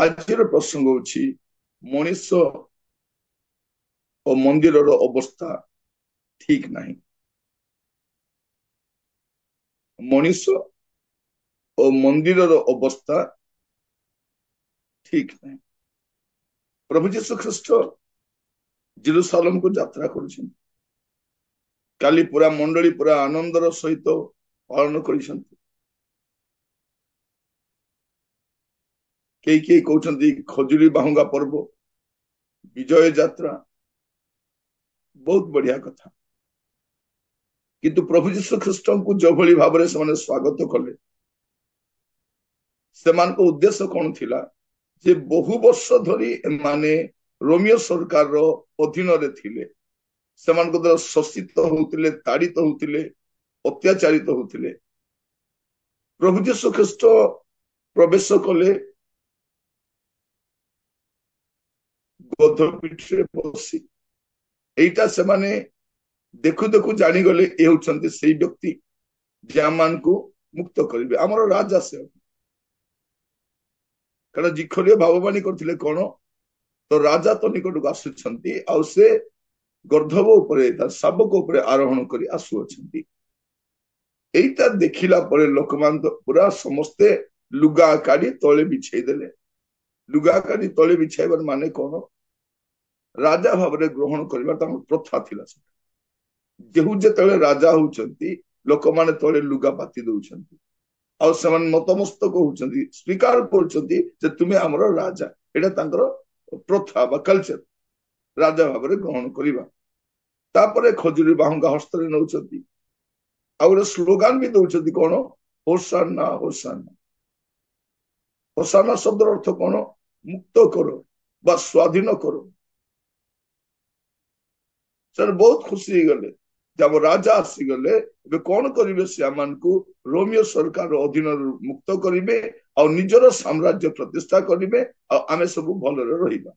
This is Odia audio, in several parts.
ଆଜିର ପ୍ରସଙ୍ଗ ହେଉଛି ମଣିଷ ଓ ମନ୍ଦିରର ଅବସ୍ଥା ଠିକ ନାହିଁ। ମଣିଷ ଓ ମନ୍ଦିରର ଅବସ୍ଥା ଠିକ ନାହିଁ। ପ୍ରଭୁ ଯୀଶୁ ଖ୍ରୀଷ୍ଟ ଜେରୁସାଲେମକୁ ଯାତ୍ରା କରୁଛନ୍ତି। କାଲି ପୁରା ମଣ୍ଡଳୀ ପୁରା ଆନନ୍ଦର ସହିତ ପାଳନ କରିଛନ୍ତି। କେହି କେହି କହୁଛନ୍ତି ଖଜୁରୀ ବାହୁଙ୍ଗା ପର୍ବ, ବିଜୟ ଯାତ୍ରା, ବହୁତ ବଢିଆ କଥା। କିନ୍ତୁ ପ୍ରଭୁ ଯୀଶୁ ଖ୍ରୀଷ୍ଟଙ୍କୁ ଯେଭଳି ଭାବରେ ସେମାନେ ସ୍ୱାଗତ କଲେ, ସେମାନଙ୍କ ଉଦ୍ଦେଶ୍ୟ କଣ ଥିଲା ଯେ ବହୁ ବର୍ଷ ଧରି ଏମାନେ ରୋମିଓ ସରକାରର ଅଧୀନରେ ଥିଲେ। ସେମାନଙ୍କ ଦ୍ୱାରା ଶୋଷିତ ହଉଥିଲେ, ତାଡ଼ିତ ହଉଥିଲେ, ଅତ୍ୟାଚାରିତ ହଉଥିଲେ। ପ୍ରଭୁ ଯୀଶୁ ଖ୍ରୀଷ୍ଟ ପ୍ରବେଶ କଲେ ଗଧ ପିଠିରେ ବସି। ଏଇଟା ସେମାନେ ଦେଖୁ ଦେଖୁ ଜାଣିଗଲେ ଏ ହେଉଛନ୍ତି ସେଇ ବ୍ୟକ୍ତି ଯାମାନଙ୍କୁ ମୁକ୍ତ କରିବେ, ଆମର ରାଜା ସେ। କାରଣ ଜିଖରୀୟ ଭାବବାଣୀ କରିଥିଲେ କଣ, ତ ରାଜା ତ ନିକଟକୁ ଆସୁଛନ୍ତି ଆଉ ସେ ଗର୍ଦ୍ଧବ ଉପରେ ତାର ଶାବକ ଉପରେ ଆରୋହଣ କରି ଆସୁଅଛନ୍ତି। এইটা ଦେଖିଲା ପରେ ଲୋକମାନେ ତ ପୁରା ସମସ୍ତେ ଲୁଗା କାଢି ତଳେ ବିଛେଇ ଦେଲେ। ଲୁଗା କାଢି ତଳେ ବିଛାଇବାର ମାନେ କଣ, ରାଜା ଭାବରେ ଗ୍ରହଣ କରିବା ତାଙ୍କର ପ୍ରଥା ଥିଲା। ଯେହୁ ଯେତେବେଳେ ରାଜା ହଉଛନ୍ତି ଲୋକମାନେ ତଳେ ଲୁଗା ପାତି ଦଉଛନ୍ତି ଆଉ ସେମାନେ ନତମସ୍ତକ ହଉଛନ୍ତି, ସ୍ୱୀକାର କରୁଛନ୍ତି ଯେ ତୁମେ ଆମର ରାଜା। ଏଇଟା ତାଙ୍କର ପ୍ରଥା ବା କଲଚର, ରାଜା ଭାବରେ ଗ୍ରହଣ କରିବା। ତାପରେ ଖଜୁରୀ ବାହୁଙ୍ଗା ହସ୍ତରେ ନଉଛନ୍ତି, ଆଉ ଗୋଟେ ସ୍ଲୋଗାନ ବି ଦଉଛନ୍ତି କଣ, ହୋସାନା ହୋସାନା। ହୋସାନା ଶବ୍ଦର ଅର୍ଥ କଣ, ମୁକ୍ତ କର ବା ସ୍ୱାଧୀନ କର। ସେମାନେ ବହୁତ ଖୁସି ହେଇଗଲେ ଯେ ଆମ ରାଜା ଆସିଗଲେ, ଏବେ କଣ କରିବେ, ସେ ଆମମାନଙ୍କୁ ରୋମିଓ ସରକାର ଅଧୀନରୁ ମୁକ୍ତ କରିବେ ଆଉ ନିଜର ସାମ୍ରାଜ୍ୟ ପ୍ରତିଷ୍ଠା କରିବେ ଆଉ ଆମେ ସବୁ ଭଲରେ ରହିବା।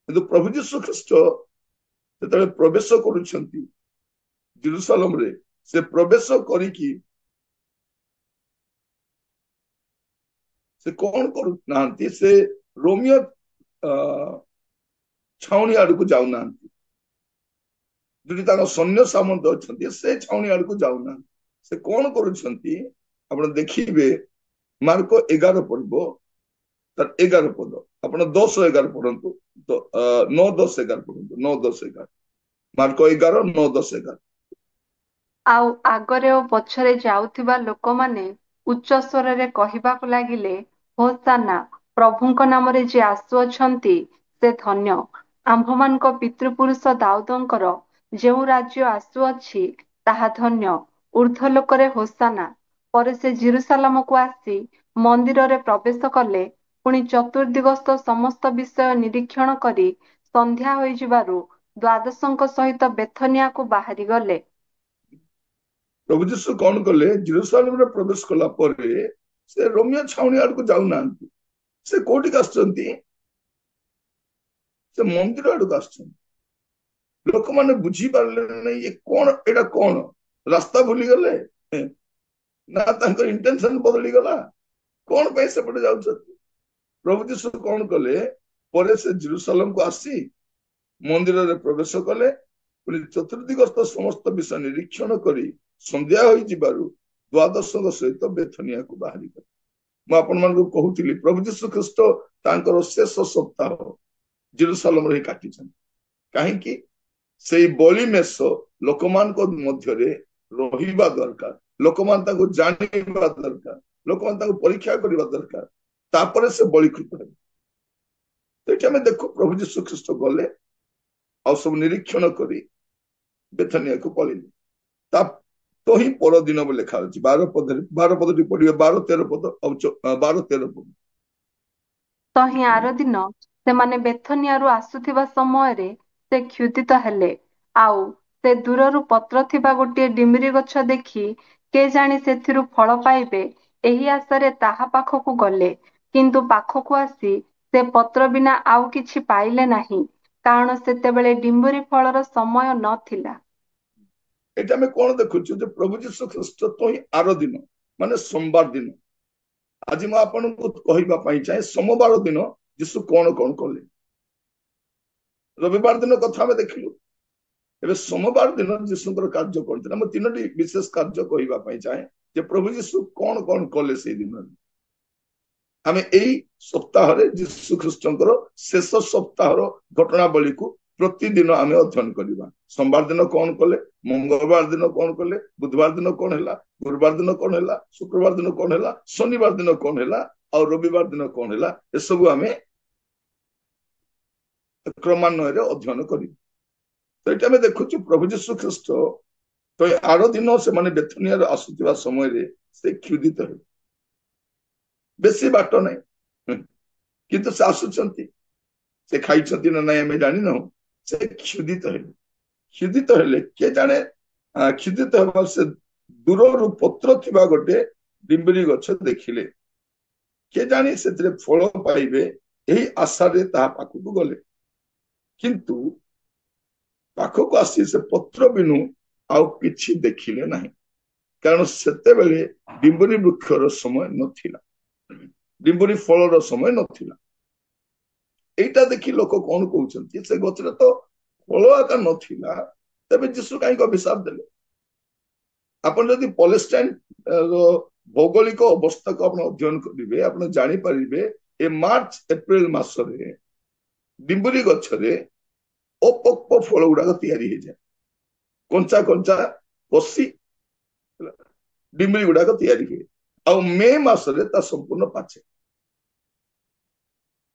କିନ୍ତୁ ପ୍ରଭୁ ଯୀଶୁ ଖ୍ରୀଷ୍ଟ ଯେତେବେଳେ ପ୍ରବେଶ କରୁଛନ୍ତି ଜେରୁସାଲେମରେ, ସେ ପ୍ରବେଶ କରିକି ସେ କଣ କରୁନାହାନ୍ତି, ସେ ରୋମିଓ ଛାଉଣି ଆଡକୁ ଯାଉନାହାନ୍ତି। ଯଦି ତାଙ୍କ ସୈନ୍ୟ ସାମନ୍ତ ଅଛନ୍ତି ସେ ଛାଉଣି ଆଡକୁ ଯାଉନାହାନ୍ତି। ସେ କଣ କରୁଛନ୍ତି ଆପଣ ଦେଖିବେ, ମାର୍କ 11 ପର୍ବ ତାର 11 ପଦ, ଆପଣ 10-11 ପଢନ୍ତୁ, 9-10-11 ପଢନ୍ତୁ, 9-10-11, ମାର୍କ 11, 9-10-11। ଆଉ ଆଗରେ ଓ ପଛରେ ଯାଉଥିବା ଲୋକମାନେ ଉଚ୍ଚ ସ୍ୱରରେ କହିବାକୁ ଲାଗିଲେ, ହୋସାନା, ପ୍ରଭୁଙ୍କ ନାମରେ ଯିଏ ଆସୁଅଛନ୍ତି ସେ ଧନ୍ୟ। ଆମ୍ଭମାନଙ୍କ ପିତୃପୁରୁଷ ଦାଉଦଙ୍କର ଯେଉଁ ରାଜ୍ୟ ଆସୁଅଛି ତାହା ଧନ୍ୟ। ଊର୍ଦ୍ଧ୍ୱ ଲୋକରେ ହୋସାନା। ପରେ ସେ ଜେରୁସାଲେମକୁ ଆସି ମନ୍ଦିରରେ ପ୍ରବେଶ କଲେ। ପୁଣି ଚତୁର୍ଦିଗସ୍ଥ ସମସ୍ତ ବିଷୟ ନିରୀକ୍ଷଣ କରି ସନ୍ଧ୍ୟା ହୋଇଯିବାରୁ ଦ୍ୱାଦଶଙ୍କ ସହିତ ବେଥନିଆକୁ ବାହାରିଗଲେ। ପ୍ରଭୁ ଯୀଶୁ କଣ କଲେ, ଜେରୁସାଲେମରେ ପ୍ରବେଶ କଲା ପରେ ସେ ରୋମିଓ ଛାଉଣି ଆଡକୁ ଯାଉନାହାନ୍ତି। ସେ କୋଉଠିକି ଆସୁଛନ୍ତି, ସେ ମନ୍ଦିର ଆଡକୁ ଆସୁଛନ୍ତି। ଲୋକମାନେ ବୁଝିପାରିଲେ ନାହିଁ ଏ କଣ, ଏଇଟା କଣ, ରାସ୍ତା ଭୁଲିଗଲେ ନା ତାଙ୍କ ଇଣ୍ଟେନସନ ବଦଳିଗଲା, କଣ ପାଇଁ ସେପଟେ ଯାଉଛନ୍ତି। ପ୍ରଭୁ ଯୀଶୁ କଣ କଲେ, ପରେ ସେ ଜେରୁସାଲେମକୁ ଆସି ମନ୍ଦିରରେ ପ୍ରବେଶ କଲେ। ପୁଣି ଚତୁର୍ଦିଗସ୍ଥ ସମସ୍ତ ବିଷୟ ନିରୀକ୍ଷଣ କରି ସନ୍ଧ୍ୟା ହୋଇଯିବାରୁ ଦ୍ୱାଦଶଙ୍କ ସହିତ ବେଥନିଆକୁ ବାହାରିଗଲେ। ମୁଁ ଆପଣମାନଙ୍କୁ କହୁଥିଲି ପ୍ରଭୁ ଯୀଶୁ ଖ୍ରୀଷ୍ଟ ତାଙ୍କର ଶେଷ ସପ୍ତାହ ଜେରୁସାଲେମରେ ହିଁ କାଟିଛନ୍ତି। କାହିଁକି, ସେଇ ବଳିମେଷ ଲୋକମାନଙ୍କ ମଧ୍ୟରେ ରହିବା ଦରକାର, ଲୋକମାନେ ତାଙ୍କୁ ଜାଣିବା ଦରକାର, ଲୋକମାନେ ତାଙ୍କୁ ପରୀକ୍ଷା କରିବା ଦରକାର, ତାପରେ ସେ ବଳିକୃତ ହେବେ। ଏଠି ଆମେ ଦେଖୁ ପ୍ରଭୁ ଯୀଶୁ ଖ୍ରୀଷ୍ଟ ଗଲେ ଆଉ ସବୁ ନିରୀକ୍ଷଣ କରି ବେଥନିଆକୁ ପଳେଇଲେ। ତା ତ ହିଁ ପରଦିନ ବୋଲି ଲେଖା ଅଛି 12 ପଦଟି ପଢିବେ, 12-13 ପଦ ଆଉ 12-13 ପଦ। ତହିଁ ଆର ଦିନ ସେମାନେ ବେଥନିଆରୁ ଆସୁଥିବା ସମୟରେ ସେ କ୍ଷୁଧିତ ହେଲେ। ଆଉ ସେ ଦୂରରୁ ପତ୍ର ଥିବା ଗୋଟିଏ ଡିମିରି ଗଛ ଦେଖି କେଜାଣି ସେଥିରୁ ଫଳ ପାଇବେ ଏହି ଆଶାରେ ତାହା ପାଖକୁ ଗଲେ। କିନ୍ତୁ ପାଖକୁ ଆସି ସେ ପତ୍ର ବିନା ଆଉ କିଛି ପାଇଲେ ନାହିଁ, କାରଣ ସେତେବେଳେ ଡିମ୍ବୁରି ଫଳର ସମୟ ନଥିଲା। ଏଠି ଆମେ କଣ ଦେଖୁଛୁ ଯେ ପ୍ରଭୁ ଯୀଶୁ ଖ୍ରୀଷ୍ଟ ତ ହିଁ ଆର ଦିନ ମାନେ ସୋମବାର ଦିନ, ଆଜି ମୁଁ ଆପଣଙ୍କୁ କହିବା ପାଇଁ ଚାହେଁ ସୋମବାର ଦିନ ଯୀଶୁ କଣ କଣ କଲେ। ରବିବାର ଦିନ କଥା ଆମେ ଦେଖିଲୁ। ଏବେ ସୋମବାର ଦିନ ଯୀଶୁଙ୍କର କାର୍ଯ୍ୟ କଣ ଥିଲା। ମୁଁ ତିନୋଟି ବିଶେଷ କାର୍ଯ୍ୟ କହିବା ପାଇଁ ଚାହେଁ ଯେ ପ୍ରଭୁ ଯୀଶୁ କଣ କଣ କଲେ ସେଇ ଦିନରେ। ଆମେ ଏଇ ସପ୍ତାହରେ ଯୀଶୁ ଖ୍ରୀଷ୍ଟଙ୍କର ଶେଷ ସପ୍ତାହର ଘଟଣାବଳୀକୁ ପ୍ରତିଦିନ ଆମେ ଅଧ୍ୟୟନ କରିବା। ସୋମବାର ଦିନ କଣ କଲେ, ମଙ୍ଗଳବାର ଦିନ କଣ କଲେ, ବୁଧବାର ଦିନ କଣ ହେଲା, ଗୁରୁବାର ଦିନ କଣ ହେଲା, ଶୁକ୍ରବାର ଦିନ କଣ ହେଲା, ଶନିବାର ଦିନ କଣ ହେଲା, ଆଉ ରବିବାର ଦିନ କଣ ହେଲା, ଏସବୁ ଆମେ କ୍ରମାନ୍ୱୟରେ ଅଧ୍ୟୟନ କରିବା। ତ ଏଇଟା ଆମେ ଦେଖୁଛୁ ପ୍ରଭୁ ଯୀଶୁ ଖ୍ରୀଷ୍ଟ ତ ଆର ଦିନ ସେମାନେ ବେଥନିଆରୁ ଆସୁଥିବା ସମୟରେ ସେ କ୍ଷୁଧିତ ହେଲେ। ବେଶୀ ବାଟ ନାହିଁ, କିନ୍ତୁ ସେ ଆସୁଛନ୍ତି। ସେ ଖାଇଛନ୍ତି ନା ନାଇଁ ଆମେ ଜାଣିନାହୁଁ। ସେ କ୍ଷୁଧିତ ହେଲେ। କ୍ଷୁଧିତ ହେଲେ କିଏ ଜାଣେ, କ୍ଷୁଧିତ ହେବା ସେ ଦୂରରୁ ପତ୍ର ଥିବା ଗୋଟେ ଡିମ୍ବରି ଗଛ ଦେଖିଲେ। କିଏ ଜାଣି ସେଥିରେ ଫଳ ପାଇବେ ଏହି ଆଶାରେ ତାହା ପାଖକୁ ଗଲେ। କିନ୍ତୁ ପାଖକୁ ଆସି ସେ ପତ୍ର ବିନୁ ଆଉ କିଛି ଦେଖିଲେ ନାହିଁ, କାରଣ ସେତେବେଳେ ଡିମ୍ବରି ବୃକ୍ଷର ସମୟ ନଥିଲା, ଡିମ୍ବରି ଫଳର ସମୟ ନଥିଲା। এইটা ଦେଖି ଲୋକ କଣ କହୁଛନ୍ତି, ସେ ଗଛରେ ତ ଫଳ ଆକା ନଥିଲା, ତେବେ ଯୀଶୁ କାହିଁକି ଅଭିଶାପ ଦେଲେ। ଆପଣ ଯଦି ପାଲେଷ୍ଟାଇନ ଭୌଗୋଳିକ ଅବସ୍ଥାକୁ ଆପଣ ଅଧ୍ୟୟନ କରିବେ, ଆପଣ ଜାଣିପାରିବେ ଏ ମାର୍ଚ୍ଚ ଏପ୍ରିଲ ମାସରେ ଡିମ୍ବରି ଗଛରେ ଅପକ୍ଵ ଫଳ ଗୁଡାକ ତିଆରି ହେଇଯାଏ। କଞ୍ଚା କଞ୍ଚା କଷି ଡିମ୍ବରି ଗୁଡାକ ତିଆରି ହୁଏ, ଆଉ ମେ ମାସରେ ତା ସମ୍ପୂର୍ଣ୍ଣ ପାଚେ।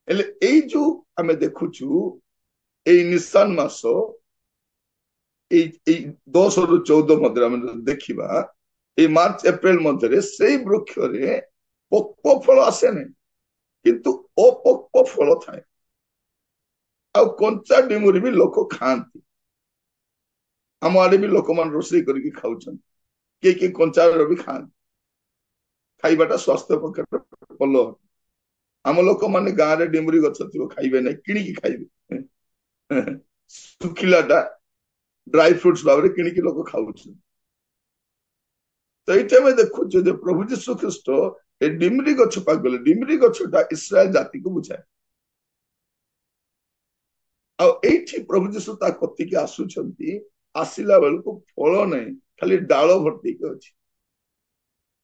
ହେଲେ ଏଇ ଯୋଉ ଆମେ ଦେଖୁଛୁ ଏଇ ନିଶାନ ମାସ ଏଇ 10 ରୁ 14 ମଧ୍ୟରେ ଆମେ ଦେଖିବା, ଏଇ ମାର୍ଚ୍ଚ ଏପ୍ରିଲ ମଧ୍ୟରେ ସେଇ ବୃକ୍ଷରେ ପକ୍ଵ ଫଳ ଆସେ ନାହିଁ, କିନ୍ତୁ ଅପକ୍ଵ ଫଳ ଥାଏ। ଆଉ କଞ୍ଚା ଡିମ୍ବରି ବି ଲୋକ ଖାଆନ୍ତି। ଆମ ଆଡେ ବି ଲୋକମାନେ ରୋଷେଇ କରିକି ଖାଉଛନ୍ତି, କିଏ କିଏ କଞ୍ଚାର ବି ଖାଆନ୍ତି। ଖାଇବାଟା ସ୍ୱାସ୍ଥ୍ୟ ପକ୍ଷରେ ଭଲ। ଆମ ଲୋକମାନେ ଗାଁରେ ଡିମ୍ବରି ଗଛ ଥିବ ଖାଇବେ ନାହିଁ, କିଣିକି ଖାଇବେ। ଶୁଖିଲାଟା ଡ୍ରାଇ ଫ୍ରୁଟ୍ସ ଭାବରେ କିଣିକି ଲୋକ ଖାଉଛନ୍ତି। ତ ଏଇଠି ଆମେ ଦେଖୁଛୁ ଯେ ପ୍ରଭୁ ଯୀଶୁ ଖ୍ରୀଷ୍ଟ ଏ ଡିମ୍ବରି ଗଛ ପାଖକୁ ଗଲେ। ଡିମ୍ବରି ଗଛଟା ଇସ୍ରାଏଲ ଜାତିକୁ ବୁଝାଏ। ଆଉ ଏଇଠି ପ୍ରଭୁ ଯୀଶୁ ତା କତିକି ଆସୁଛନ୍ତି, ଆସିଲା ବେଳକୁ ଫଳ ନାହିଁ, ଖାଲି ଡାଳ ଭର୍ତ୍ତିକି ଅଛି।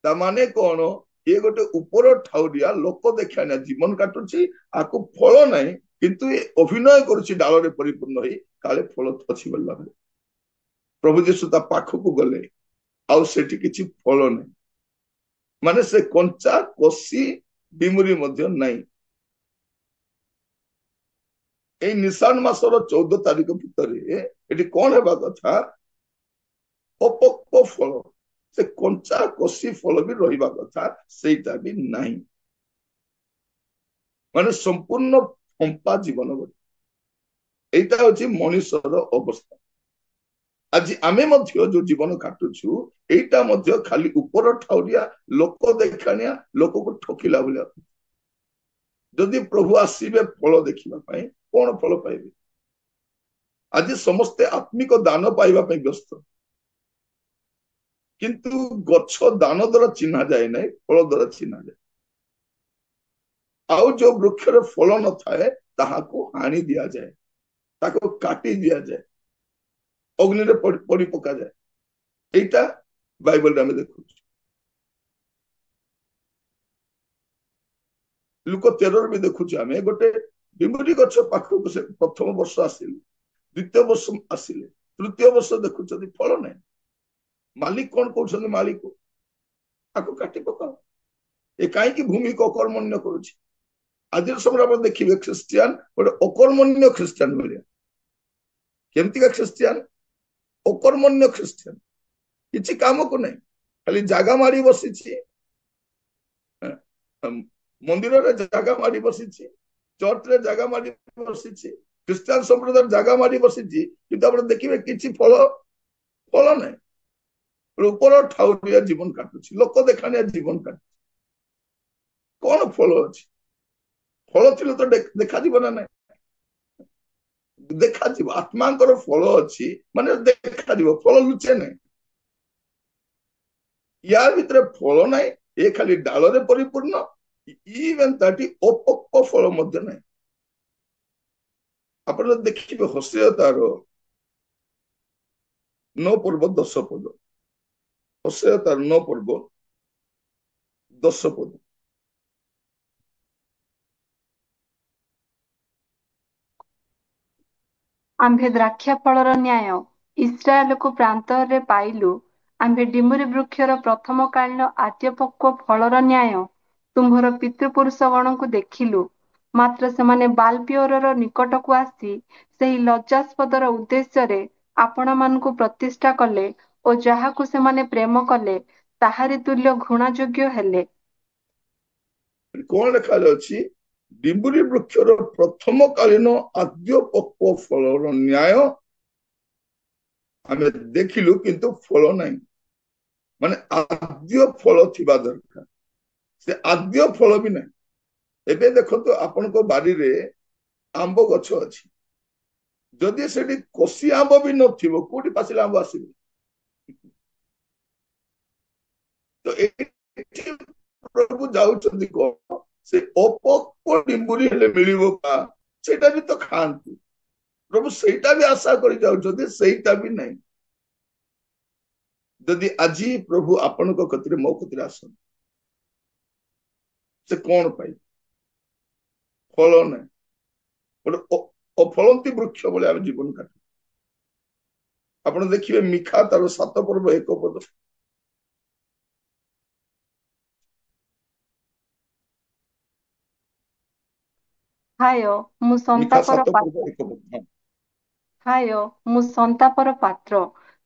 ତା ମାନେ କଣ, ଇଏ ଗୋଟେ ଉପର ଠାଉରିଆ ଲୋକ ଦେଖାଣିଆ ଜୀବନ କାଟୁଛି, ଆକୁ ଫଳ ନାହିଁ, କିନ୍ତୁ ଏ ଅଭିନୟ କରୁଛି ଡାଳରେ ପରିପୂର୍ଣ୍ଣ ହେଇ କାଳେ ଫଳ ଅଛି ବୋଲି ଭାବେ। ପ୍ରଭୁ ଯୀଶୁ ତା ପାଖକୁ ଗଲେ, ଆଉ ସେଠି କିଛି ଫଳ ନାହିଁ, ମାନେ ସେ କଞ୍ଚା କଷି ଡିମ୍ବରି ମଧ୍ୟ ନାହିଁ। ଏଇ ନିଶାନ ମାସର 14 ତାରିଖ ଭିତରେ ଏଠି କଣ ହେବା କଥା, ଅପକ୍ଵ ଫଳ, ସେ କଞ୍ଚା କଷି ଫଳ ବି ରହିବା କଥା, ସେଇଟା ବି ନାହିଁ। ମାନେ ସମ୍ପୂର୍ଣ୍ଣ ଫମ୍ପା ଜୀବନ ଗୋଟେ। এইটা হচ্ছে ମଣିଷର ଅବସ୍ଥା। ଆଜି ଆମେ ମଧ୍ୟ ଯୋଉ ଜୀବନ କାଟୁଛୁ, এইଟା ମଧ୍ୟ ଖାଲି ଉପର ଠାଉରିଆ ଲୋକ ଦେଖାଣିଆ, ଲୋକକୁ ଠକିଲା ଭଳିଆ। ଯଦି ପ୍ରଭୁ ଆସିବେ ଫଳ ଦେଖିବା ପାଇଁ, କଣ ଫଳ ପାଇବେ? ଆଜି ସମସ୍ତେ ଆତ୍ମିକ ଦାନ ପାଇବା ପାଇଁ ବ୍ୟସ୍ତ, କିନ୍ତୁ ଗଛ ଦାନ ଦ୍ୱାରା ଚିହ୍ନା ଯାଏ ନାହିଁ, ଫଳ ଦ୍ୱାରା ଚିହ୍ନା ଯାଏ। ଆଉ ଯୋଉ ବୃକ୍ଷରେ ଫଳ ନଥାଏ ତାହାକୁ ହାଣି ଦିଆଯାଏ, ତାକୁ କାଟି ଦିଆଯାଏ, ଅଗ୍ନିରେ ପୋଡ଼ି ପକାଯାଏ। এইটা ବାଇବଲରେ ଆମେ ଦେଖୁଛୁ। ଲୁକ 13 ବି ଦେଖୁଛୁ ଆମେ, ଗୋଟେ ଡିମ୍ବରି ଗଛ ପାଖକୁ ସେ ପ୍ରଥମ ବର୍ଷ ଆସିଲେ, ଦ୍ୱିତୀୟ ବର୍ଷ ଆସିଲେ, ତୃତୀୟ ବର୍ଷ ଦେଖୁଛନ୍ତି ଫଳ ନାହିଁ। ମାଲିକ କଣ କହୁଛନ୍ତି, ମାଲିକ ଆକୁ କାଟି ପକାଅ, ଏ କାହିଁକି ଭୂମିକୁ ଅକର୍ମଣ୍ୟ କରୁଛି। ଆଜିର ସମୟରେ ଆପଣ ଦେଖିବେ ଖ୍ରୀଷ୍ଟିଆନ ଗୋଟେ ଅକର୍ମଣ୍ୟ ଖ୍ରୀଷ୍ଟିଆନ ଭଳିଆ। କେମିତିକା ଖ୍ରୀଷ୍ଟିଆନ? ଅକର୍ମଣ୍ୟ ଖ୍ରୀଷ୍ଟିଆନ, କିଛି କାମକୁ ନାହିଁ, ଖାଲି ଜାଗା ମାରି ବସିଛି, ମନ୍ଦିରରେ ଜାଗା ମାରି ବସିଛି, ଚର୍ଚ୍ଚରେ ଜାଗା ମାରି ବସିଛି, ଖ୍ରୀଷ୍ଟିଆନ ସମ୍ପ୍ରଦାୟର ଜାଗା ମାରି ବସିଛି, କିନ୍ତୁ ଆପଣ ଦେଖିବେ କିଛି ଫଳ ନାହିଁ। ଉପର ଠାଉରିଆ ଜୀବନ କାଟୁଛି, ଲୋକ ଦେଖାଣିଆ ଜୀବନ କାଟୁଛି। କଣ ଫଳ ଅଛି? ଫଳ ଥିଲେ ତ ଦେଖାଯିବ ନା ନାହିଁ, ଦେଖାଯିବ। ଆତ୍ମାଙ୍କର ଫଳ ଅଛି ମାନେ ଦେଖାଯିବ, ଫଳ ଲୁଚେ ନାହିଁ। ୟା ଭିତରେ ଫଳ ନାହିଁ, ଏ ଖାଲି ଡାଳରେ ପରିପୂର୍ଣ୍ଣ, ଇଭେନ୍ ତାଟି ଅପକ୍ଵ ଫଳ ମଧ୍ୟ ନାହିଁ। ଆପଣ ଦେଖିବେ ହୋସେୟ ତାର 9 ପର୍ବ 10 ପଦ, ହୋସେୟ ତାର 9 ପର୍ବ 10 ପଦ। ଆମ୍ଭେ ଦ୍ରାକ୍ଷା ଫଳର ନ୍ୟାୟ ଇସ୍ରାଏଲକୁ ପ୍ରାନ୍ତରରେ ପାଇଲୁ। ଆମ୍ଭେ ଡିମୁରି ବୃକ୍ଷର ପ୍ରଥମ କାଳୀନ ଆଦ୍ୟପକ୍ୱ ଫଳର ନ୍ୟାୟ ତୁମ୍ଭର ପିତୃପୁରୁଷଗଣଙ୍କୁ ଦେଖିଲୁ। ମାତ୍ର ସେମାନେ ବାଲପିଓରର ନିକଟକୁ ଆସି ସେହି ଲଜ୍ଜାସ୍ପଦର ଉଦ୍ଦେଶ୍ୟରେ ଆପଣମାନଙ୍କୁ ପ୍ରତିଷ୍ଠା କଲେ ଓ ଯାହାକୁ ସେମାନେ ପ୍ରେମ କଲେ ତାହାରି ତୁଲ୍ୟ ଘୃଣାଯୋଗ୍ୟ ହେଲେ। କଣ ଲେଖାଯାଉଛି? ଡିମ୍ବୁରି ବୃକ୍ଷର ପ୍ରଥମ କାଳୀନ ଆଦ୍ୟ ପକ୍ୱ ଫଳର ନ୍ୟାୟ ଆମେ ଦେଖିଲୁ, କିନ୍ତୁ ଫଳ ନାହିଁ। ମାନେ ଆଦ୍ୟ ଫଳ ଥିବା ଦରକାର, ସେ ଆଦ୍ୟ ଫଳ ବି ନାହିଁ। ଏବେ ଦେଖନ୍ତୁ ଆପଣଙ୍କ ବାଡିରେ ଆମ୍ବ ଗଛ ଅଛି, ଯଦି ସେଠି କଷି ଆମ୍ବ ବି ନଥିବ କୋଉଠି ପାଚିଲା ଆମ୍ବ ଆସିବ? ତ ଏଠି ପ୍ରଭୁ ଯାଉଛନ୍ତି କଣ, ସେ ଅପକ୍ୱ ଡିମ୍ବୁରି ହେଲେ ମିଳିବ କା, ସେଇଟା ବି ତ ଖାଆନ୍ତୁ। ପ୍ରଭୁ ସେଇଟା ବି ଆଶା କରି ଯାଉଛନ୍ତି, ସେଇଟା ବି ନାହିଁ। ଯଦି ଆଜି ପ୍ରଭୁ ଆପଣଙ୍କ କତିରେ ମୋ କତିରେ ଆସନ୍ତି, ସେ କଣ ପାଇଁ? ଫଳ ନାହିଁ, ଗୋଟେ ଅଫଳନ୍ତି ବୃକ୍ଷ ଭଳି ଆମେ ଜୀବନ କାଟୁ। ଆପଣ ଦେଖିବେ ମିଖା ତାର 7 ପର୍ବ 1 ପଦ। ହାୟ ମୁଁ ମିଖା ସନ୍ତାପର 7 ପର୍ବ ପାତ୍ର 1 ପଦ। ହଁ। ହାୟ ମୁଁ ସନ୍ତାପର ପାତ୍ର,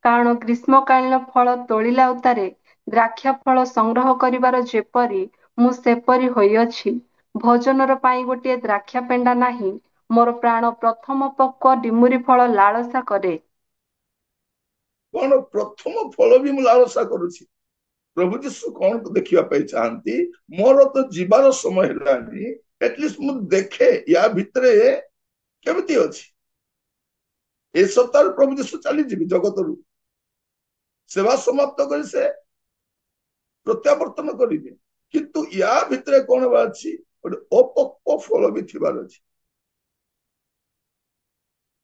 କାରଣ ଗ୍ରୀଷ୍ମକାଳୀନ ଫଳ ତୋଳିଲା ଉତ୍ତାରେ ଦ୍ରାକ୍ଷା ଫଳ ସଂଗ୍ରହ କରିବାର ଯେପରି ମୁଁ ସେପରି ହୋଇଅଛି। ଭୋଜନର ପାଇଁ ଗୋଟିଏ ଦ୍ରାକ୍ଷା ପେଣ୍ଡା ନାହିଁ, ମୋର ପ୍ରାଣ ପ୍ରଥମ ପକ୍ୱ ଡିମୁରି ଫଳ ଲାଳସା କରେ। କଣ ପ୍ରଥମ ଫଳ ବି ମୁଁ ଲାଳସା କରୁଛି? ପ୍ରଭୁ ଯୀଶୁ କଣ ଦେଖିବା ପାଇଁ ଚାହାନ୍ତି? ମୋର ତ ଯିବାର ସମୟ ହେଲାନି, ଏଟଲିଷ୍ଟ ମୁଁ ଦେଖେ ୟା ଭିତରେ କେମିତି ଅଛି। ଏ ସପ୍ତାହରେ ପ୍ରଭୁ ଯୀଶୁ ଚାଲିଯିବେ ଜଗତରୁ, ସେବା ସମାପ୍ତ କରି ସେ ପ୍ରତ୍ୟାବର୍ତ୍ତନ କରିବେ, କିନ୍ତୁ ୟା ଭିତରେ କଣ ଅଛି? ଗୋଟେ ଅପକ୍ୱ ଫଳ ବି ଥିବାର ଅଛି।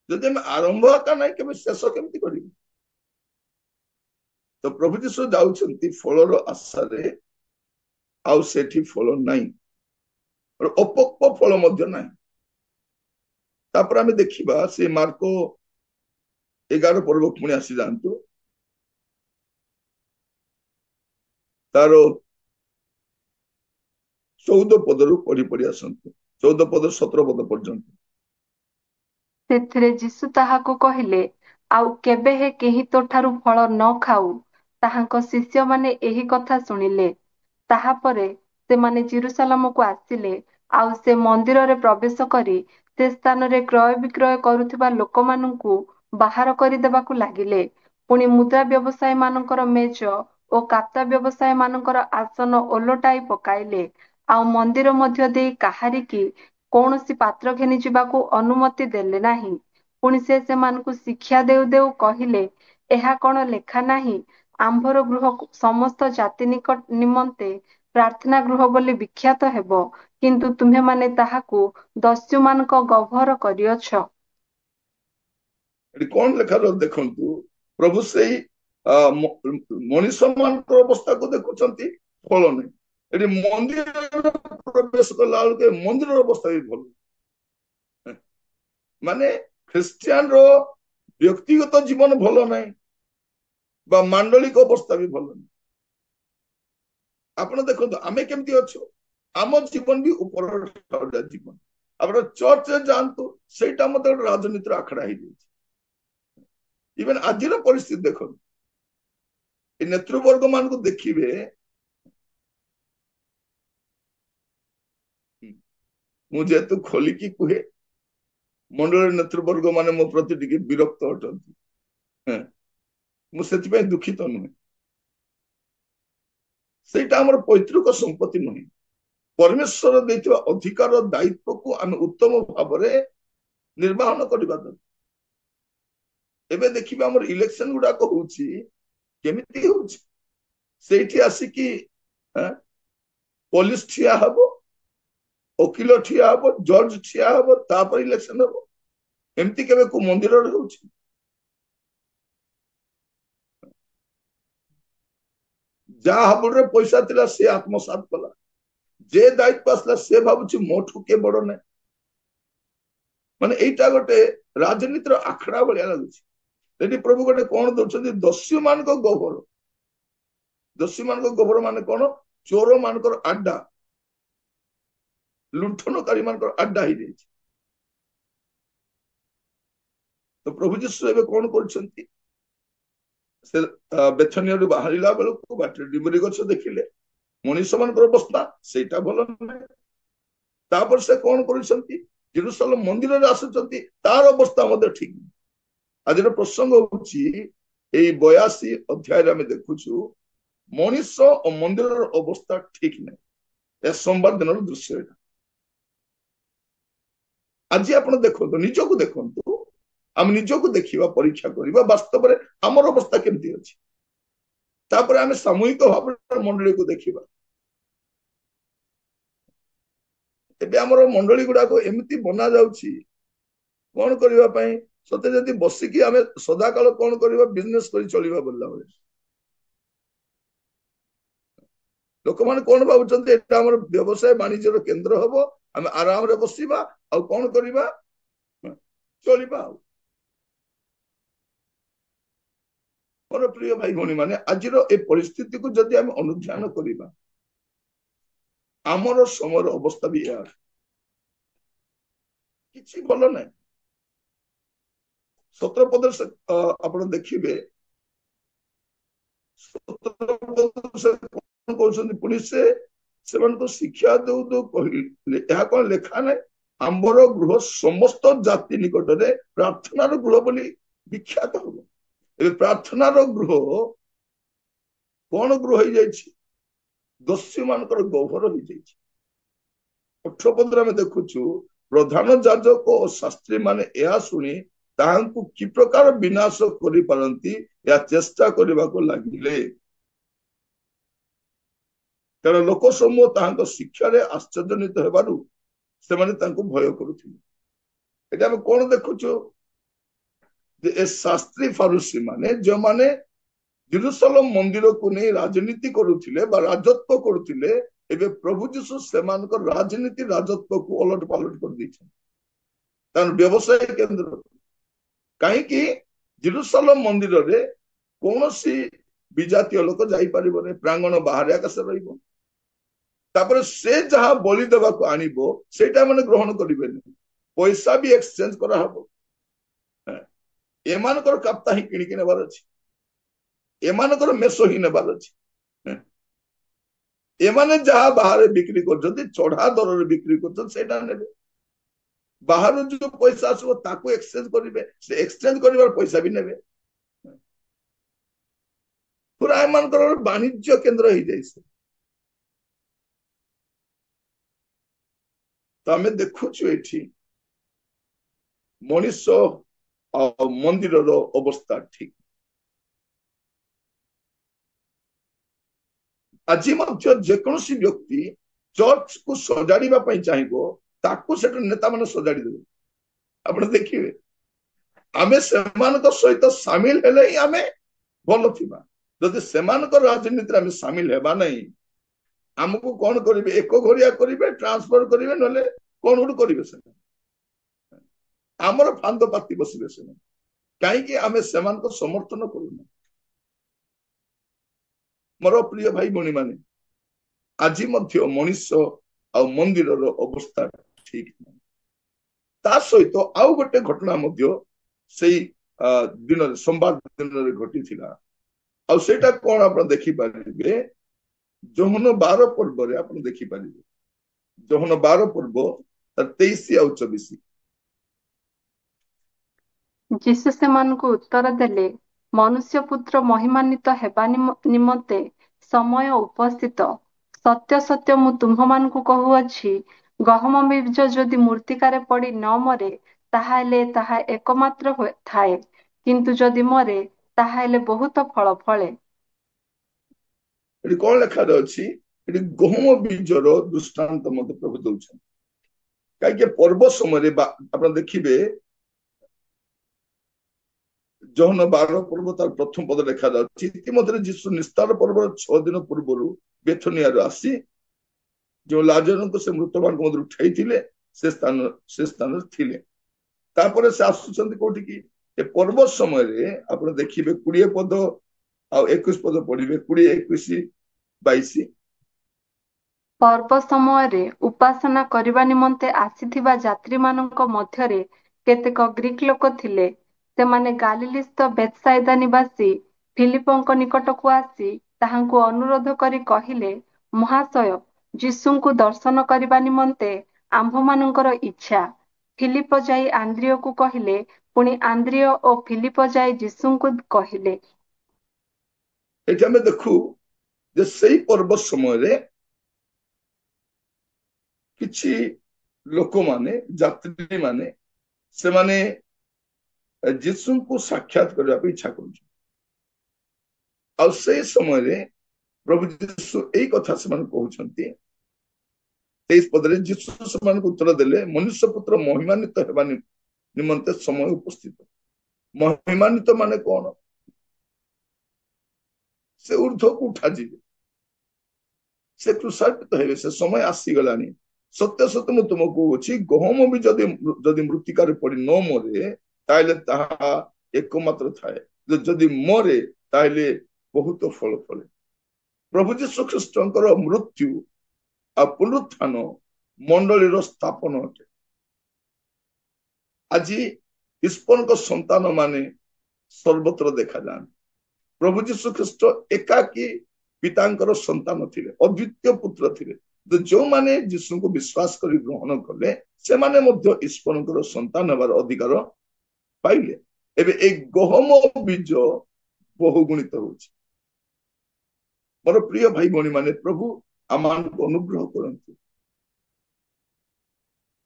ଯଦି ଆମେ ଆରମ୍ଭ ଏକା ନାହିଁ, କେବେ ଶେଷ କେମିତି କରିବୁ? ତ ପ୍ରଭୁ ଯୀଶୁ ଯାଉଛନ୍ତି ଫଳର ଆଶାରେ, ଆଉ ସେଠି ଫଳ ନାହିଁ, ଅପକ୍ୱ ଫଳ ମଧ୍ୟ ନାହିଁ। ତାପରେ ଆମେ ଦେଖିବା ସେ ମାର୍କ 11 ପର୍ବ ପୁଣି ଆସି ଯାଆନ୍ତୁ, ତାର 14 ପଦରୁ ପଢି ପଢି ଆସନ୍ତୁ, 14 ପଦ 17 ପଦ ପର୍ଯ୍ୟନ୍ତ। ସେଥିରେ ଯୀଶୁ ତାହାକୁ କହିଲେ, ଆଉ କେବେ ହେ କେହି ତୋଠାରୁ ଫଳ ନ ଖାଉ। ତାହାଙ୍କ ଶିଷ୍ୟମାନେ ଏହି କଥା ଶୁଣିଲେ। ତାହାପରେ ସେମାନେ ଜେରୁସାଲେମକୁ ଆସିଲେ, ଆଉ ସେ ମନ୍ଦିରରେ ପ୍ରବେଶ କରି ସେ ସ୍ଥାନରେ କ୍ରୟ ବିକ୍ରୟ କରୁଥିବା ଲୋକମାନଙ୍କୁ ବାହାର କରିଦେବାକୁ ଲାଗିଲେ। ପୁଣି ମୁଦ୍ରା ବ୍ୟବସାୟୀ ମାନଙ୍କର ମେଜ ଓ କାତା ବ୍ୟବସାୟୀ ମାନଙ୍କର ଆସନ ଓଲଟାଇ ପକାଇଲେ, ଆଉ ମନ୍ଦିର ମଧ୍ୟ ଦେଇ କାହାରିକି କୌଣସି ପାତ୍ର ଘେନି ଯିବାକୁ ଅନୁମତି ଦେଲେ ନାହିଁ। ପୁଣି ସେ ସେମାନଙ୍କୁ ଶିକ୍ଷା ଦେଉ ଦେଉ କହିଲେ, ଏହା କଣ ଲେଖା ନାହିଁ, ଆମ୍ଭର ଗୃହ ସମସ୍ତ ଜାତି ନିମନ୍ତେ ପ୍ରାର୍ଥନା ଗୃହ ବୋଲି ବିଖ୍ୟାତ ହେବ, କିନ୍ତୁ ତୁମ୍ଭେମାନେ ତାହାକୁ ଦସ୍ୟୁମାନଙ୍କ ଗହ୍ୱର କରିଅଛ। ଏଠି କଣ ଲେଖାଯାଉଛି ଦେଖନ୍ତୁ, ପ୍ରଭୁ ସେଇ ମଣିଷ ମାନଙ୍କର ଅବସ୍ଥାକୁ ଦେଖୁଛନ୍ତି, ଫଳ ନାହିଁ। ଏଠି ମନ୍ଦିର ପ୍ରବେଶ କଲା ବେଳକୁ ମନ୍ଦିରର ଅବସ୍ଥା ବି ଭଲ, ମାନେ ଖ୍ରୀଷ୍ଟିଆନ ର ବ୍ୟକ୍ତିଗତ ଜୀବନ ଭଲ ନାହିଁ, ବା ମାଣ୍ଡଳିକ ଅବସ୍ଥା ବି ଭଲ ନାହିଁ। ଆପଣ ଦେଖନ୍ତୁ ଆମେ କେମିତି ଅଛୁ, ଆମ ଜୀବନ ବି ଉପର ଜୀବନ। ଆପଣ ଚର୍ଚ୍ଚରେ ଯାଆନ୍ତୁ, ସେଇଟା ମତେ ଗୋଟେ ରାଜନୀତିର ଆଖଡା ହେଇଯାଇଛି। ଇଭେନ ଆଜିର ପରିସ୍ଥିତି ଦେଖନ୍ତୁ, ଏ ନେତୃବର୍ଗ ମାନଙ୍କୁ ଦେଖିବେ, ମୁଁ ଯେହେତୁ ଖୋଲିକି କୁହେ, ମଣ୍ଡଳୀ ନେତୃବର୍ଗ ମାନେ ମୋ ପ୍ରତି ଟିକେ ବିରକ୍ତ ଅଟନ୍ତି, ମୁଁ ସେଥିପାଇଁ ଦୁଃଖିତ ନୁହେଁ। ସେଇଟା ଆମର ପୈତୃକ ସମ୍ପତ୍ତି ନୁହେଁ। ପରମେଶ୍ୱର ଦେଇଥିବା ଅଧିକାର ଦାୟିତ୍ୱକୁ ଆମେ ଉତ୍ତମ ଭାବରେ ନିର୍ବାହନ କରିବା ଦରକାର। ଏବେ ଦେଖିବା ଆମର ଇଲେକ୍ସନ ଗୁଡାକ ହଉଛି, କେମିତି ହଉଛି? ସେଇଠି ଆସିକି ପୋଲିସ ଠିଆ ହବ, ଓକିଲ ଠିଆ ହବ, ଜଜ ଠିଆ ହବ, ତାପରେ ଇଲେକ୍ସନ ହବ। ଏମିତି କେବେ କୋଉ ମନ୍ଦିରରେ ହଉଛି? ଯାହା ହାବୁଡରେ ପଇସା ଥିଲା ସେ ଆତ୍ମସାତ କଲା, ଯେ ଦାୟିତ୍ୱ ଆସିଲା ସେ ଭାବୁଛି ମୋଠୁ କିଏ ବଡ ନାହିଁ। ମାନେ ଏଇଟା ଗୋଟେ ରାଜନୀତିର ଆଖଡା ଭଳିଆ ଲାଗୁଛି। ସେଠି ପ୍ରଭୁ ଗୋଟେ କଣ ଦଉଛନ୍ତି? ଦସ୍ୟୁ ମାନଙ୍କ ଗୋବର। ଦସ୍ୟୁ ମାନଙ୍କ ଗୋବର ମାନେ କଣ? ଚୋର ମାନଙ୍କର ଆଡ୍ଡା, ଲୁଣ୍ଠନକାରୀ ମାନଙ୍କର ଆଡ୍ଡା ହେଇଯାଇଛି। ତ ପ୍ରଭୁ ଯୀଶୁ ଏବେ କଣ କରୁଛନ୍ତି? ସେ ବେଥନିଆରୁ ବାହାରିଲା ବେଳକୁ ବାଟରେ ଡିବରି ଗଛ ଦେଖିଲେ, ମଣିଷ ମାନଙ୍କର ଅବସ୍ଥା ସେଇଟା ଭଲ ନୁହେଁ। ତାପରେ ସେ କଣ କରୁଛନ୍ତି? ଜେରୁସାଲେମ ମନ୍ଦିରରେ ଆସୁଛନ୍ତି, ତାର ଅବସ୍ଥା ମଧ୍ୟ ଠିକ ନାହିଁ। ଆଜିର ପ୍ରସଙ୍ଗ ହଉଛି ଏଇ 82 ଅଧ୍ୟାୟରେ ଆମେ ଦେଖୁଛୁ ମଣିଷ ଓ ମନ୍ଦିରର ଅବସ୍ଥା ଠିକ ନାହିଁ। ଏ ସୋମବାର ଦିନର ଦୃଶ୍ୟ ଏଇଟା। ଆଜି ଆପଣ ଦେଖନ୍ତୁ, ନିଜକୁ ଦେଖନ୍ତୁ, ଆମେ ନିଜକୁ ଦେଖିବା, ପରୀକ୍ଷା କରିବା, ବାସ୍ତବରେ ଆମର ଅବସ୍ଥା କେମିତି ଅଛି। ତାପରେ ଆମେ ସାମୂହିକ ଭାବରେ ମଣ୍ଡଳୀକୁ ଦେଖିବା। ଏବେ ଆମର ମଣ୍ଡଳୀ ଗୁଡାକ ଏମିତି ବନା ଯାଉଛି, କଣ କରିବା ପାଇଁ? ସତେ ଯଦି ବସିକି ଆମେ ସଦାକାଳ କଣ କରିବା? ବିଜନେସ କରି ଚଳିବା ବୋଲିଲା ଭଳି। ଲୋକମାନେ କଣ ଭାବୁଛନ୍ତି? ଏଟା ଆମର ବ୍ୟବସାୟ ବାଣିଜ୍ୟର କେନ୍ଦ୍ର ହବ, ଆମେ ଆରାମରେ ବସିବା ଆଉ କଣ କରିବା? ଚଳିବା। ଆଉ ମୋର ପ୍ରିୟ ଭାଇ ଭଉଣୀ ମାନେ, ଆଜିର ଏ ପରିସ୍ଥିତିକୁ ଯଦି ଆମେ ଅନୁଧ୍ୟାନ କରିବା, ଆମର ସମୟର ଅବସ୍ଥା ବି ଏହା, କିଛି ଭଲ ନାହିଁ। 17 ପଦରେ ଆପଣ ଦେଖିବେ, 17 କଣ କହୁଛନ୍ତି? ପୁଣି ସେ ସେମାନଙ୍କୁ ଶିକ୍ଷା ଦଉ ଦଉ କହିଲେ, ଏହା କଣ ଲେଖା ନାହିଁ? ଆମ୍ଭର ଗୃହ ସମସ୍ତ ଜାତି ନିକଟରେ ପ୍ରାର୍ଥନାର ଗୃହ ବୋଲି ବିଖ୍ୟାତ ହବ। ଏବେ ପ୍ରାର୍ଥନାର ଗୃହ କଣ ଗୃହ ହେଇଯାଇଛି? ଦସ୍ୟୁ ମାନଙ୍କର ଗହ୍ୱର ହେଇଯାଇଛି। 18 ପଦରେ ଆମେ ଦେଖୁଛୁ, ପ୍ରଧାନ ଯାଜକ ଓ ଶାସ୍ତ୍ରୀ ମାନେ ଏହା ଶୁଣି ତାହାଙ୍କୁ କି ପ୍ରକାର ବିନାଶ କରିପାରନ୍ତି ଏହା ଚେଷ୍ଟା କରିବାକୁ ଲାଗିଲେ। କାରଣ ଲୋକ ସମୂହ ତାହାଙ୍କ ଶିକ୍ଷାରେ ଆଶ୍ଚର୍ଯ୍ୟାନ୍ୱିତ ହେବାରୁ ସେମାନେ ତାଙ୍କୁ ଭୟ କରୁଥିଲେ। ଏଟା ଆମେ କଣ ଦେଖୁଛୁ? ଯେ ଏ ଶାସ୍ତ୍ରୀ ଫାରୁସୀ ମାନେ, ଯେଉଁମାନେ ଜେରୁସାଲେମ ମନ୍ଦିରକୁ ନେଇ ରାଜନୀତି କରୁଥିଲେ ବା ରାଜତ୍ୱ କରୁଥିଲେ, ଏବେ ପ୍ରଭୁ ଯୀଶୁ ସେମାନଙ୍କ ରାଜନୀତି ରାଜତ୍ୱକୁ ଓଲଟ ପାଲଟ କରିଦେଇଛନ୍ତି। ତାର ବ୍ୟବସାୟ କେନ୍ଦ୍ର। କାହିଁକି? ଜେରୁସାଲେମ ମନ୍ଦିରରେ କୌଣସି ବିଜାତୀୟ ଲୋକ ଯାଇପାରିବନି, ପ୍ରାଙ୍ଗଣ ବାହାରେ ଆକାଶ ରହିବ। ତାପରେ ସେ ଯାହା ବଳି ଦେବାକୁ ଆଣିବ ସେଇଟା ମାନେ ଗ୍ରହଣ କରିବେନି, ପଇସା ବି ଏକ୍ସଚେଞ୍ଜ କରାହବ। ଏମାନଙ୍କର କାପ୍ତା ହିଁ କିଣିକି ନେବାର ଅଛି, ଏମାନଙ୍କର ମେଷ ହିଁ ନେବାର ଅଛି। ଏମାନେ ଯାହା ବାହାରେ ବିକ୍ରି କରୁଛନ୍ତି, ଚଢା ଦରରେ ବିକ୍ରି କରୁଛନ୍ତି, ସେଇଟା ନେବେ। ବାହାରୁ ଯୋଉ ପଇସା ଆସିବ ତାକୁ ଏକ୍ସଚେଞ୍ଜ କରିବେ, ସେ ଏକ୍ସଚେଞ୍ଜ କରିବାର ପଇସା ବି ନେବେ। ପୁରା ଏମାନଙ୍କର ବାଣିଜ୍ୟ କେନ୍ଦ୍ର ହେଇଯାଇଛି। ତ ଆମେ ଦେଖୁଛୁ ଏଠି ମଣିଷ ଆଉ ମନ୍ଦିରର ଅବସ୍ଥା ଠିକ। ଆଜି ମଧ୍ୟ ଯେକୌଣସି ବ୍ୟକ୍ତି ଚର୍ଚ୍ଚକୁ ସଜାଡିବା ପାଇଁ ଚାହିଁବ, ତାକୁ ସେଠୁ ନେତା ମାନେ ସଜାଡି ଦେବେ। ଆପଣ ଦେଖିବେ, ଆମେ ସେମାନଙ୍କ ସହିତ ସାମିଲ ହେଲେ ହିଁ ଆମେ ଭଲ ଥିବା। ଯଦି ସେମାନଙ୍କ ରାଜନୀତିରେ ଆମେ ସାମିଲ ହେବା ନାହିଁ, ଆମକୁ କଣ କରିବେ? ଏକ ଘରିଆ କରିବେ, ଟ୍ରାନ୍ସଫର କରିବେ, ନହେଲେ କଣ ଗୋଟେ କରିବେ। ସେମାନେ ଆମର ଫାନ୍ଦ ପାତି ବସିବେ ସେମାନେ। କାହିଁକି? ଆମେ ସେମାନଙ୍କ ସମର୍ଥନ କରୁନା। ମୋର ପ୍ରିୟ ଭାଇ ଭଉଣୀ ମାନେ, ଆଜି ମଧ୍ୟ ମଣିଷ ଆଉ ମନ୍ଦିରର ଅବସ୍ଥା ଠିକ ନାହିଁ। ତା ସହିତ ଆଉ ଗୋଟେ ଘଟଣା ମଧ୍ୟ ସେଇ ଦିନରେ, ସମ୍ବାଦ ଦିନରେ ଘଟିଥିଲା। ଆଉ ସେଇଟା କଣ ଆପଣ ଦେଖିପାରିବେ? ଯୋହନ 12 ପର୍ବରେ ଆପଣ ଦେଖିପାରିବେ। ଯୋହନ 12 ପର୍ବ 23 ଆଉ 24। ଯୀଶୁ ସେମାନଙ୍କୁ ଉତ୍ତର ଦେଲେ, ମନୁଷ୍ୟ ପୁତ୍ର ମହିମାନ୍ୱିତ ହେବା ନିମନ୍ତେ ସମୟ ଉପସ୍ଥିତ। ସତ୍ୟ ସତ୍ୟ ମୁଁ ତୁମ୍ଭମାନଙ୍କୁ କହୁଅଛି, ଗହମ ବୀଜ ଯଦି ମୃତ୍ତିକାରେ ପଡି ନ ମରେ, ତାହାହେଲେ ତାହା ଏକମାତ୍ର ଥାଏ, କିନ୍ତୁ ଯଦି ମରେ, ତାହାହେଲେ ବହୁତ ଫଳ ଫଳେ। ଏଠି କଣ ଲେଖାରେ ଅଛି? ଏଠି ଗହମ ବୀଜର ଦୃଷ୍ଟାନ୍ତ ମଧ୍ୟ ପ୍ରଭୁ ଦଉଛନ୍ତି। କାହିଁକି? ପର୍ବ ସମୟରେ ଆପଣ ଦେଖିବେ, ଜହନ 12 ପର୍ବ ତାର ପ୍ରଥମ ପଦ ଲେଖାଯାଉଛି, ଇତିମଧ୍ୟରେ ଯୀଶୁ ନିସ୍ତାର ପର୍ବର 6 ଦିନ ପୂର୍ବରୁ ବେଥନିଆରୁ ଆସି ଯେଉଁ ଲାଜରଙ୍କୁ ସେ ମୃତମାନଙ୍କ ମଧ୍ୟରୁ ଉଠାଇଥିଲେ ସେ ସ୍ଥାନରେ ଥିଲେ। ତାପରେ ସେ ଆସୁଛନ୍ତି କୋଉଠିକି, ଏ ପର୍ବ ସମୟରେ ଆପଣ ଦେଖିବେ 20 ପଦ ଆଉ 21 ପଦ ପଢିବେ, 20, 21, 22। ପର୍ବ ସମୟରେ ଉପାସନା କରିବା ନିମନ୍ତେ ଆସିଥିବା ଯାତ୍ରୀମାନଙ୍କ ମଧ୍ୟରେ କେତେକ ଗ୍ରୀକ୍ ଲୋକ ଥିଲେ। ସେମାନେ ଗାଲିଲିସ୍ଥ ବେଥସାଇଦା ନିବାସୀ ଫିଲିପଙ୍କ ନିକଟକୁ ଆସି ତାହାଙ୍କୁ ଅନୁରୋଧ କରି କହିଲେ, ମହାଶୟ, ଯୀଶୁଙ୍କୁ ଦର୍ଶନ କରିବା ନିମନ୍ତେ ଆମ୍ଭମାନଙ୍କର ଇଚ୍ଛା। ଫିଲିପ ଯାଇ ଆନ୍ଦ୍ରିୟକୁ କହିଲେ, ପୁଣି ଆନ୍ଦ୍ରିୟ ଓ ଫିଲିପ ଯାଇ ଯୀଶୁଙ୍କୁ କହିଲେ। ଏଠି ଆମେ ଦେଖୁ ଯେ ସେଇ ପର୍ବ ସମୟରେ କିଛି ଲୋକମାନେ, ଯାତ୍ରୀମାନେ, ସେମାନେ ଯୀଶୁଙ୍କୁ ସାକ୍ଷାତ କରିବାକୁ ଇଚ୍ଛା କରୁଛନ୍ତି। ଆଉ ସେଇ ସମୟରେ ପ୍ରଭୁ ଯୀଶୁ ଏଇ କଥା ସେମାନଙ୍କୁ କହୁଛନ୍ତି। 23 ପଦରେ ଯୀଶୁ ସେମାନଙ୍କୁ ଉତ୍ତର ଦେଲେ, ମନୁଷ୍ୟ ପୁତ୍ର ମହିମାନ୍ୱିତ ହେବା ନିମନ୍ତେ ସମୟ ଉପସ୍ଥିତ। ମହିମାନ୍ୱିତ ମାନେ କଣ? ସେ ঊର୍ଦ୍ଧ୍ୱକୁ ଉଠାଯିବେ, ସେ କୃଷାର୍ପିତ ହେବେ, ସେ ସମୟ ଆସିଗଲାଣି। ସତ୍ୟ ସତ୍ୟ ମୁଁ ତୁମକୁ କହୁଛି, ଗହମ ବି ଯଦି ମୃତ୍ତିକାରେ ପଡି ନ ମରେ ତାହେଲେ ତାହା ଏକମାତ୍ର ଥାଏ, ଯଦି ମରେ ତାହେଲେ ବହୁତ ଫଳ ଫଳେ। ପ୍ରଭୁ ଯୀଶୁ ଖ୍ରୀଷ୍ଟଙ୍କର ମୃତ୍ୟୁ ଆଉ ପୁନରୁତ୍ଥାନ ମଣ୍ଡଳୀର ସ୍ଥାପନ ଅଟେ। ଆଜି ଈଶ୍ୱରଙ୍କ ସନ୍ତାନ ମାନେ ସର୍ବତ୍ର ଦେଖାଯାଆନ୍ତି। ପ୍ରଭୁ ଯୀଶୁ ଖ୍ରୀଷ୍ଟ ଏକାକୀ ପିତାଙ୍କର ସନ୍ତାନ ଥିଲେ, ଅଦ୍ୱିତୀୟ ପୁତ୍ର ଥିଲେ। ଯେଉଁମାନେ ଯୀଶୁଙ୍କୁ ବିଶ୍ୱାସ କରି ଗ୍ରହଣ କଲେ ସେମାନେ ମଧ୍ୟ ଈଶ୍ୱରଙ୍କର ସନ୍ତାନ ହେବାର ଅଧିକାର ପାଇଲେ। ଏବେ ଏଇ ଗହମ ବୀଜ ବହୁଗୁଣିତ ହଉଛି। ମୋର ପ୍ରିୟ ଭାଇ ଭଉଣୀ ମାନେ, ପ୍ରଭୁ ଆମମାନଙ୍କୁ ଅନୁଗ୍ରହ କରନ୍ତୁ,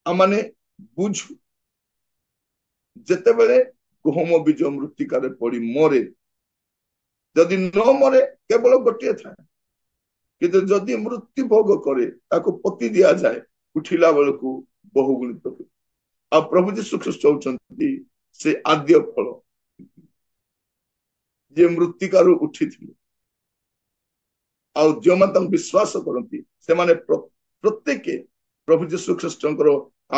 ଆମମାନେ ବୁଝୁ। ଯେତେବେଳେ ଗହମ ବୀଜ ମୃତ୍ତିକାରେ ପଡି ମରେ, ଯଦି ନ ମରେ କେବଳ ଗୋଟିଏ ଥାଏ, କିନ୍ତୁ ଯଦି ମୃତ୍ୟୁ ଭୋଗ କରେ ତାକୁ ପୋତି ଦିଆଯାଏ, ଉଠିଲା ବେଳକୁ ବହୁଗୁଣିତ ହୁଏ। ଆଉ ପ୍ରଭୁ ଯୀଶୁ ଖ୍ରୀଷ୍ଟ ହଉଛନ୍ତି ସେ ଆଦ୍ୟ ଫଳ, ଯିଏ ମୃତ୍ତିକାରୁ ଉଠିଥିଲେ। ଆଉ ଯେଉଁମାନେ ତାଙ୍କୁ ବିଶ୍ୱାସ କରନ୍ତି ସେମାନେ ପ୍ରତ୍ୟେକ ପ୍ରଭୁ ଯୀଶୁ ଖ୍ରୀଷ୍ଟଙ୍କର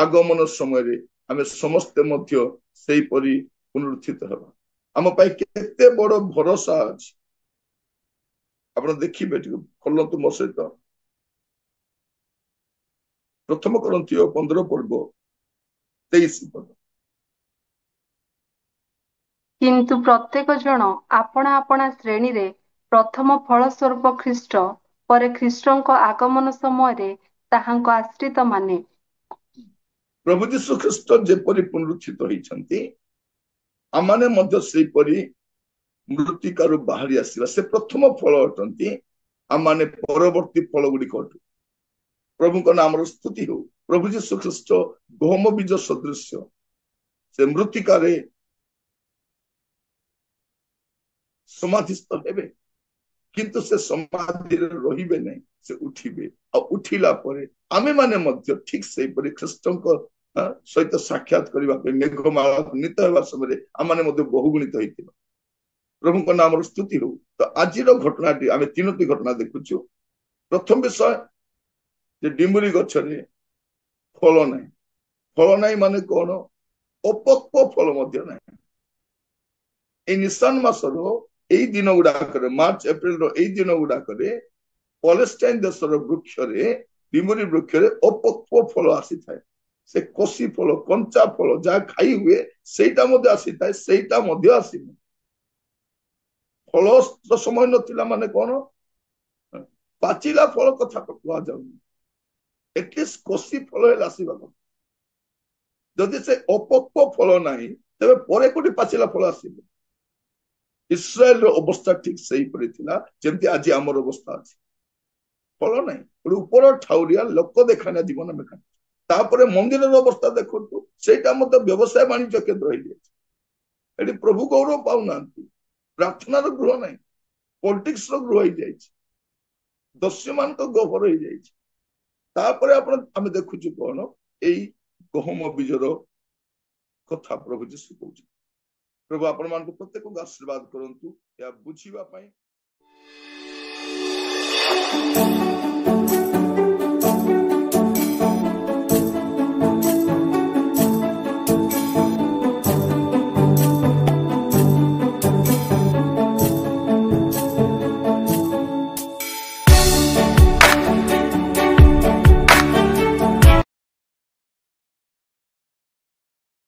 ଆଗମନ ସମୟରେ ଆମେ ସମସ୍ତେ ମଧ୍ୟ ସେଇପରି ପୁନରୁତ୍ଥିତ ହେବା। ଆମ ପାଇଁ କେତେ ବଡ ଭରସା ଅଛି। ଆପଣ ଦେଖିବେ, ଟିକେ ଖୋଲନ୍ତୁ ମୋ ସହିତ ପ୍ରଥମ କରନ୍ଥୀୟ 15 ପର୍ବ 23 ପଦ। କିନ୍ତୁ ପ୍ରତ୍ୟେକ ଜଣ ଆପଣା ଆପଣା ଶ୍ରେଣୀରେ ପ୍ରଥମ ଫଳ ସ୍ୱରୂପ ଖ୍ରୀଷ୍ଟ, ପରେ ଖ୍ରୀଷ୍ଟଙ୍କ ଆଗମନ ସମୟରେ ତାହାଙ୍କ ଆଶ୍ରିତ ମାନେ। ପ୍ରଭୁ ଯୀଶୁ ଖ୍ରୀଷ୍ଟ ଯେପରି ପୁନରୁତ୍ଥିତ ହେଇଛନ୍ତି, ଆମମାନେ ମଧ୍ୟ ସେଇପରି ମୃତ୍ତିକାରୁ ବାହାରି ଆସିବା। ସେ ପ୍ରଥମ ଫଳ ଅଟନ୍ତି, ଆମମାନେ ପରବର୍ତ୍ତୀ ଫଳ ଗୁଡିକ ଅଟୁ। ପ୍ରଭୁଙ୍କ ନାମର ସ୍ତୁତି ହଉ। ପ୍ରଭୁ ଯୀଶୁ ଖ୍ରୀଷ୍ଟ ଗହମ ବୀଜ ସଦୃଶ୍ୟ, ସେ ମୃତ୍ତିକାରେ ସମାଧିସ୍ଥ ହେବେ, କିନ୍ତୁ ସେ ସମାଧିରେ ରହିବେ ନାହିଁ, ସେ ଉଠିବେ। ଆଉ ଉଠିଲା ପରେ ଆମେ ମାନେ ମଧ୍ୟ ଠିକ ସେଇପରି ଖ୍ରୀଷ୍ଟଙ୍କ ସହିତ ସାକ୍ଷାତ କରିବା ପାଇଁ ମେଘମାଳା ନୀତ ହେବା ସମୟରେ ଆମମାନେ ମଧ୍ୟ ବହୁଗୁଣିତ ହେଇଥିବା। ପ୍ରଭୁଙ୍କ ନାମର ସ୍ତୁତି ହଉ। ତ ଆଜିର ଘଟଣାଟି ଆମେ 3ଟି ଘଟଣା ଦେଖୁଛୁ। ପ୍ରଥମ ବିଷୟ ଯେ ଡିମ୍ବୁରି ଗଛରେ ଫଳ ନାହିଁ। ଫଳ ନାହିଁ ମାନେ କଣ? ଅପକ୍ଵ ଫଳ ମଧ୍ୟ ନାହିଁ। ଏଇ ନିଶାନ ମାସର ଏଇ ଦିନ ଗୁଡାକରେ, ମାର୍ଚ୍ଚ ଏପ୍ରିଲର ଏଇ ଦିନ ଗୁଡାକରେ ପାଲେଷ୍ଟାଇନ ଦେଶର ବୃକ୍ଷରେ, ଡିମ୍ବୁରି ବୃକ୍ଷରେ ଅପକ୍ଵ ଫଳ ଆସିଥାଏ। ସେ କଷି ଫଳ, କଞ୍ଚା ଫଳ ଯାହା ଖାଇ ହୁଏ ସେଇଟା ମଧ୍ୟ ଆସିଥାଏ, ସେଇଟା ମଧ୍ୟ ଆସିନି। ଫଳ ସମୟ ନଥିଲା ମାନେ କଣ? ପାଚିଲା ଫଳ କଥା କୁହାଯାଉନି, ଏଟଲିଷ୍ଟ କଷି ଫଳ ହେଲେ ଆସିବା କଥା। ଯଦି ସେ ଅପକ୍ଵ ଫଳ ନାହିଁ ତେବେ ପରେ କୋଉଠି ପାଚିଲା ଫଳ ଆସିବ? ଇସ୍ରାଏଲର ଅବସ୍ଥା ଠିକ ସେଇପରି ଥିଲା ଯେମିତି ଆଜି ଆମର ଅବସ୍ଥା ଅଛି। ଫଳ ନାହିଁ, ଗୋଟେ ଉପର ଠାଉରିଆ ଲୋକ ଦେଖାଣିଆ ଜୀବନ ଆମେ କାଟୁଛୁ। ତାପରେ ମନ୍ଦିରର ଅବସ୍ଥା ଦେଖନ୍ତୁ, ସେଇଟା ମଧ୍ୟ ବ୍ୟବସାୟ ବାଣିଜ୍ୟ କେନ୍ଦ୍ର ହେଇଯାଇଛି। ଏଠି ପ୍ରଭୁ ଗୌରବ ପାଉନାହାନ୍ତି, ପ୍ରାର୍ଥନାର ଗୃହ ନାହିଁ, ପଲିଟିକ୍ସର ଗୃହ ହେଇଯାଇଛି, ଦସ୍ୟୁମାନଙ୍କ ଗହ୍ୱର ହେଇଯାଇଛି। ତାପରେ ଆମେ ଦେଖୁଛୁ କଣ? ଏଇ ଗହମ ବୀଜର କଥା ପ୍ରଭୁ ଯୀଶୁ କହୁଛନ୍ତି। प्रभु आपण ମାନଙ୍କୁ ପ୍ରତ୍ୟେକଙ୍କୁ ଆଶୀର୍ବାଦ କରନ୍ତୁ ଏହା ବୁଝିବା ପାଇଁ